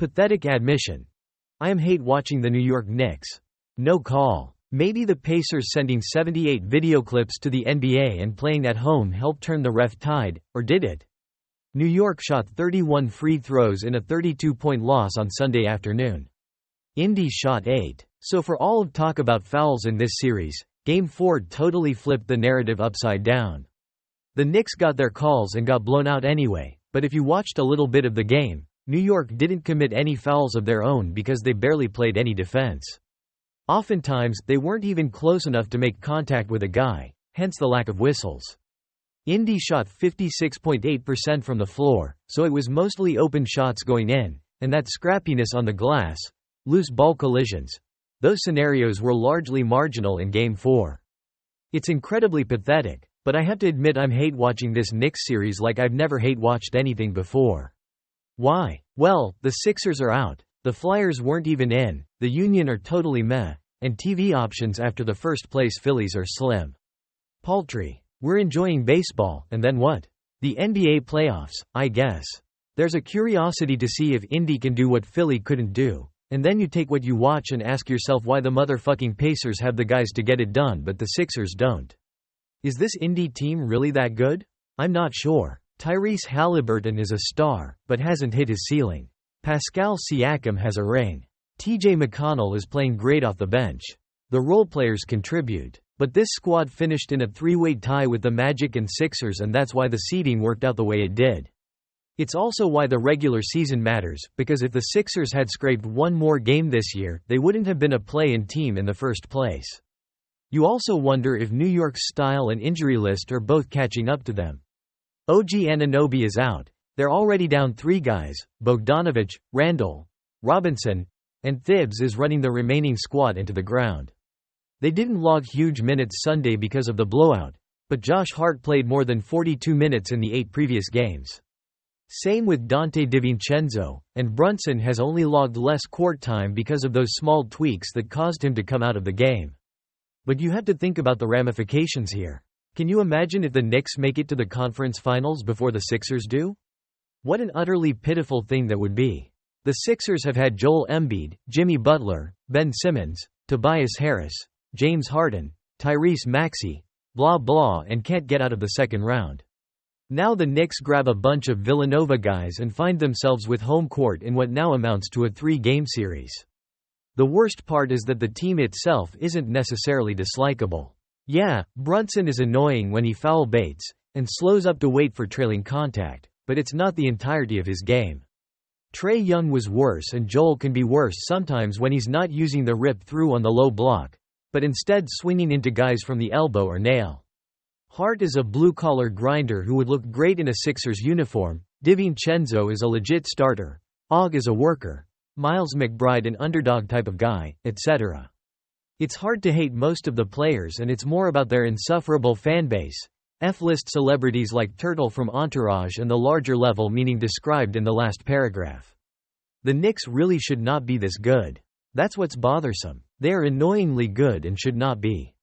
Pathetic admission. I hate watching the New York Knicks. No call. Maybe the Pacers sending 78 video clips to the NBA and playing at home helped turn the ref tide, or did it? New York shot 31 free throws in a 32-point loss on Sunday afternoon. Indy shot 8. So for all of talk about fouls in this series, Game 4 totally flipped the narrative upside down. The Knicks got their calls and got blown out anyway, but if you watched a little bit of the game, New York didn't commit any fouls of their own because they barely played any defense. Oftentimes, they weren't even close enough to make contact with a guy, hence the lack of whistles. Indy shot 56.8% from the floor, so it was mostly open shots going in, and that scrappiness on the glass, loose ball collisions, those scenarios were largely marginal in Game 4. It's incredibly pathetic, but I have to admit I'm hate watching this Knicks series like I've never hate watched anything before. Why? Well, the Sixers are out, the Flyers weren't even in, the Union are totally meh, and TV options after the first place Phillies are slim. Paltry. We're enjoying baseball, and then what? The NBA playoffs, I guess. There's a curiosity to see if Indy can do what Philly couldn't do, and then you take what you watch and ask yourself why the motherfucking Pacers have the guys to get it done but the Sixers don't. Is this Indy team really that good? I'm not sure. Tyrese Halliburton is a star, but hasn't hit his ceiling. Pascal Siakam has a ring. TJ McConnell is playing great off the bench. The role players contribute. But this squad finished in a three-way tie with the Magic and Sixers, and that's why the seeding worked out the way it did. It's also why the regular season matters, because if the Sixers had scraped one more game this year, they wouldn't have been a play-in team in the first place. You also wonder if New York's style and injury list are both catching up to them. OG Anunoby is out. They're already down 3 guys, Bogdanović, Randle, Robinson, and Thibs is running the remaining squad into the ground. They didn't log huge minutes Sunday because of the blowout, but Josh Hart played more than 42 minutes in the 8 previous games. Same with Dante DiVincenzo, and Brunson has only logged less court time because of those small tweaks that caused him to come out of the game. But you have to think about the ramifications here. Can you imagine if the Knicks make it to the conference finals before the Sixers do? What an utterly pitiful thing that would be. The Sixers have had Joel Embiid, Jimmy Butler, Ben Simmons, Tobias Harris, James Harden, Tyrese Maxey, blah blah, and can't get out of the second round. Now the Knicks grab a bunch of Villanova guys and find themselves with home court in what now amounts to a 3-game series. The worst part is that the team itself isn't necessarily dislikable. Yeah, Brunson is annoying when he foul baits, and slows up to wait for trailing contact, but it's not the entirety of his game. Trae Young was worse, and Joel can be worse sometimes when he's not using the rip-through on the low block, but instead swinging into guys from the elbow or nail. Hart is a blue-collar grinder who would look great in a Sixers uniform, DiVincenzo is a legit starter, Og is a worker, Miles McBride an underdog type of guy, etc. It's hard to hate most of the players, and it's more about their insufferable fanbase, F-list celebrities like Turtle from Entourage and the larger level meaning described in the last paragraph. The Knicks really should not be this good. That's what's bothersome. They are annoyingly good and should not be.